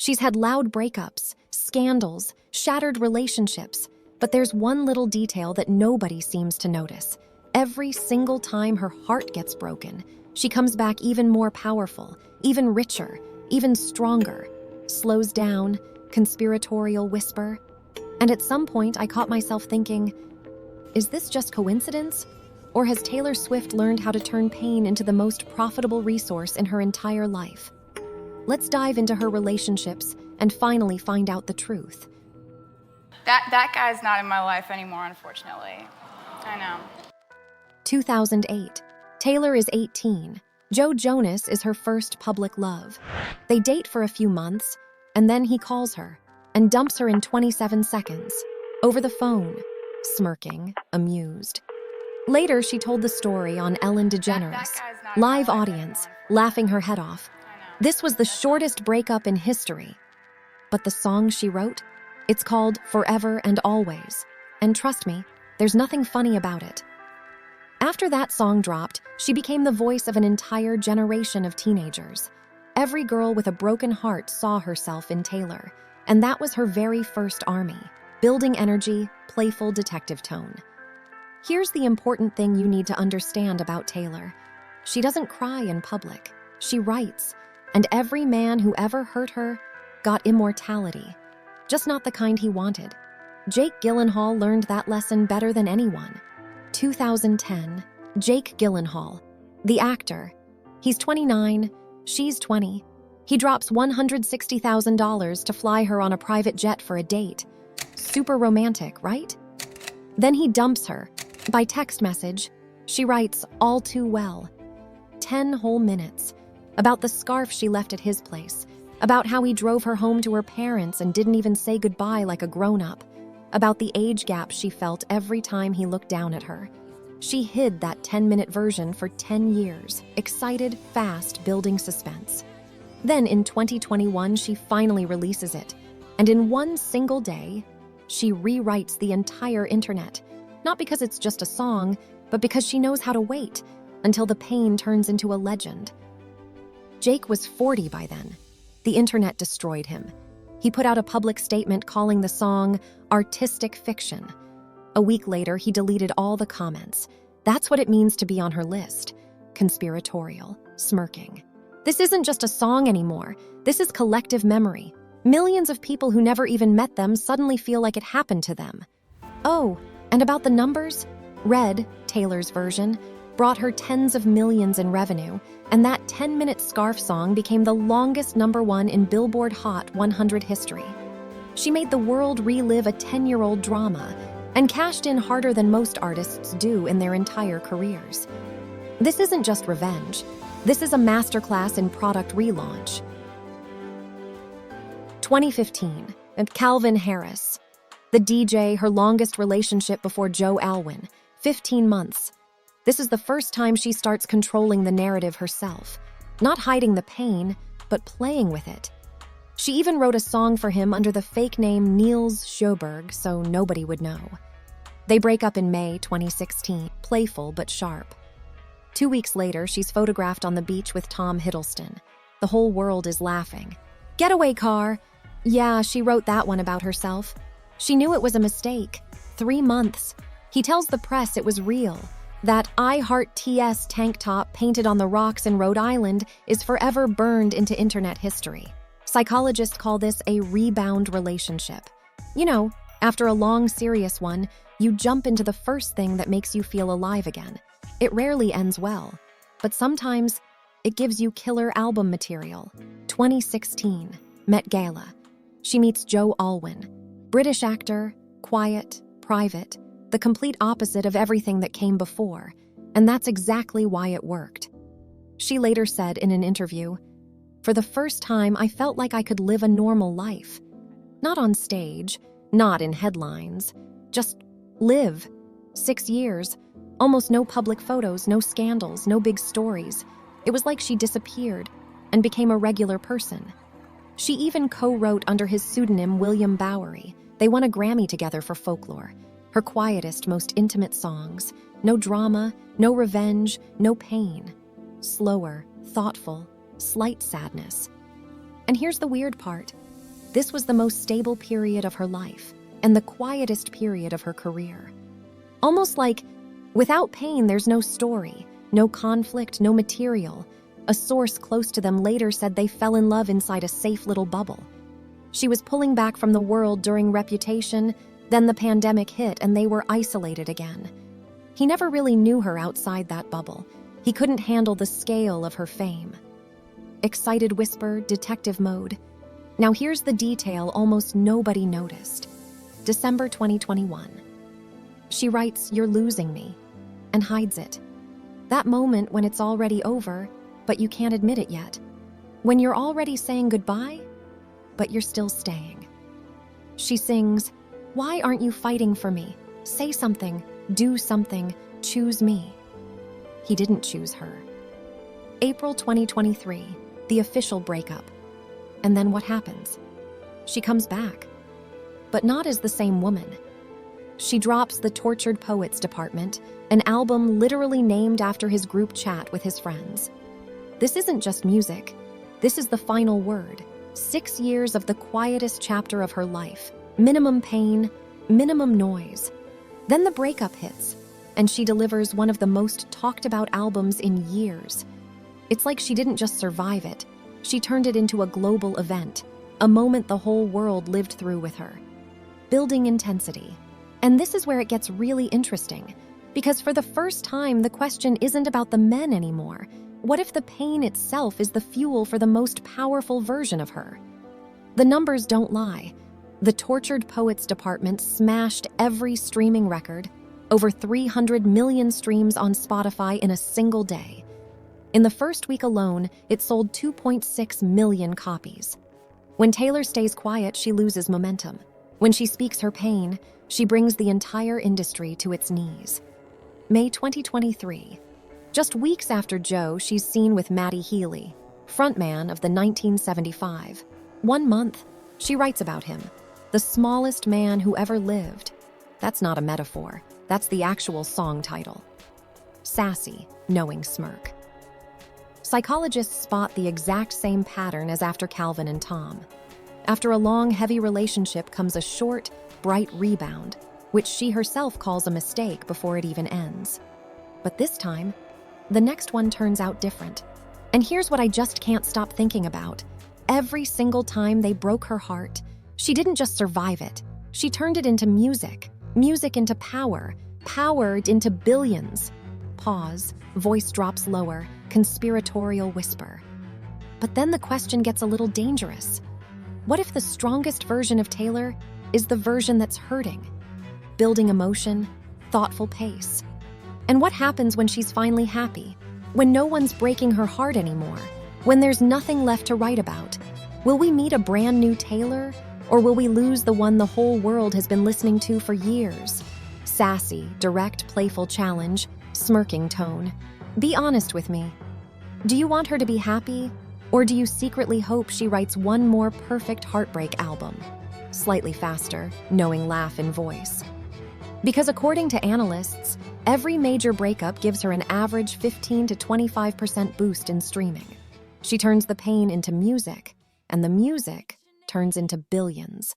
She's had loud breakups, scandals, shattered relationships, but there's one little detail that nobody seems to notice. Every single time her heart gets broken, she comes back even more powerful, even richer, even stronger. Slows down, conspiratorial whisper. And at some point, I caught myself thinking, is this just coincidence? Or has Taylor Swift learned how to turn pain into the most profitable resource in her entire life? Let's dive into her relationships and finally find out the truth. That guy's not in my life anymore, unfortunately. I know. 2008. Taylor is 18. Joe Jonas is her first public love. They date for a few months, and then he calls her and dumps her in 27 seconds, over the phone, smirking, amused. Later, she told the story on Ellen DeGeneres, live audience, laughing her head off. This was the shortest breakup in history. But the song she wrote? It's called Forever and Always. And trust me, there's nothing funny about it. After that song dropped, she became the voice of an entire generation of teenagers. Every girl with a broken heart saw herself in Taylor, and that was her very first army, building energy, playful detective tone. Here's the important thing you need to understand about Taylor. She doesn't cry in public. She writes, and every man who ever hurt her got immortality, just not the kind he wanted. Jake Gyllenhaal learned that lesson better than anyone. 2010, Jake Gyllenhaal, the actor. He's 29, she's 20. He drops $160,000 to fly her on a private jet for a date. Super romantic, right? Then he dumps her. By text message, she writes all too well. 10 whole minutes. About the scarf she left at his place. About how he drove her home to her parents and didn't even say goodbye like a grown-up. About the age gap she felt every time he looked down at her. She hid that 10-minute version for 10 years, excited, fast, building suspense. Then in 2021, she finally releases it. And in one single day, she rewrites the entire internet. Not because it's just a song, but because she knows how to wait until the pain turns into a legend. Jake was 40 by then. The internet destroyed him. He put out a public statement calling the song artistic fiction. A week later, he deleted all the comments. That's what it means to be on her list. Conspiratorial, smirking. This isn't just a song anymore. This is collective memory. Millions of people who never even met them suddenly feel like it happened to them. Oh, and about the numbers? Red, Taylor's version, brought her tens of millions in revenue, and that 10-minute scarf song became the longest #1 in Billboard Hot 100 history. She made the world relive a 10-year-old drama and cashed in harder than most artists do in their entire careers. This isn't just revenge. This is a masterclass in product relaunch. 2015, and Calvin Harris. The DJ, her longest relationship before Joe Alwyn, 15 months. This is the first time she starts controlling the narrative herself, not hiding the pain, but playing with it. She even wrote a song for him under the fake name Niels Sjoberg so nobody would know. They break up in May 2016, playful but sharp. 2 weeks later, she's photographed on the beach with Tom Hiddleston. The whole world is laughing. Getaway car! Yeah, she wrote that one about herself. She knew it was a mistake. 3 months. He tells the press it was real. That I Heart TS tank top painted on the rocks in Rhode Island is forever burned into internet history. Psychologists call this a rebound relationship. You know, after a long, serious one, you jump into the first thing that makes you feel alive again. It rarely ends well, but sometimes it gives you killer album material. 2016, Met Gala. She meets Joe Alwyn. British actor, quiet, private, the complete opposite of everything that came before, and that's exactly why it worked. She later said in an interview, "For the first time, I felt like I could live a normal life. Not on stage, not in headlines, just live. 6 years, almost no public photos, no scandals, no big stories. It was like she disappeared and became a regular person." She even co-wrote under his pseudonym William Bowery. They won a Grammy together for Folklore. Her quietest, most intimate songs. No drama, no revenge, no pain. Slower, thoughtful, slight sadness. And here's the weird part. This was the most stable period of her life and the quietest period of her career. Almost like, without pain, there's no story, no conflict, no material. A source close to them later said they fell in love inside a safe little bubble. She was pulling back from the world during Reputation, then the pandemic hit and they were isolated again. He never really knew her outside that bubble. He couldn't handle the scale of her fame. Excited whisper, detective mode. Now here's the detail almost nobody noticed. December 2021. She writes, "You're losing me," and hides it. That moment when it's already over, but you can't admit it yet. When you're already saying goodbye, but you're still staying. She sings, "Why aren't you fighting for me? Say something, do something, choose me." He didn't choose her. April 2023, the official breakup. And then what happens? She comes back, but not as the same woman. She drops the Tortured Poets Department, an album literally named after his group chat with his friends. This isn't just music. This is the final word. 6 years of the quietest chapter of her life. Minimum pain, minimum noise. Then the breakup hits, and she delivers one of the most talked about albums in years. It's like she didn't just survive it. She turned it into a global event, a moment the whole world lived through with her. Building intensity. And this is where it gets really interesting, because for the first time, the question isn't about the men anymore. What if the pain itself is the fuel for the most powerful version of her? The numbers don't lie. The Tortured Poets Department smashed every streaming record, over 300 million streams on Spotify in a single day. In the first week alone, it sold 2.6 million copies. When Taylor stays quiet, she loses momentum. When she speaks her pain, she brings the entire industry to its knees. May 2023. Just weeks after Joe, she's seen with Matty Healy, frontman of the 1975. 1 month, she writes about him. The smallest man who ever lived. That's not a metaphor. That's the actual song title. Sassy, knowing smirk. Psychologists spot the exact same pattern as after Calvin and Tom. After a long, heavy relationship comes a short, bright rebound, which she herself calls a mistake before it even ends. But this time, the next one turns out different. And here's what I just can't stop thinking about. Every single time they broke her heart, she didn't just survive it. She turned it into music. Music into power. Power into billions. Pause. Voice drops lower. Conspiratorial whisper. But then the question gets a little dangerous. What if the strongest version of Taylor is the version that's hurting? Building emotion, thoughtful pace. And what happens when she's finally happy? When no one's breaking her heart anymore? When there's nothing left to write about? Will we meet a brand new Taylor? Or will we lose the one the whole world has been listening to for years? Sassy, direct, playful challenge, smirking tone. Be honest with me. Do you want her to be happy? Or do you secretly hope she writes one more perfect heartbreak album? Slightly faster, knowing laugh in voice. Because according to analysts, every major breakup gives her an average 15 to 25% boost in streaming. She turns the pain into music, and the music turns into billions.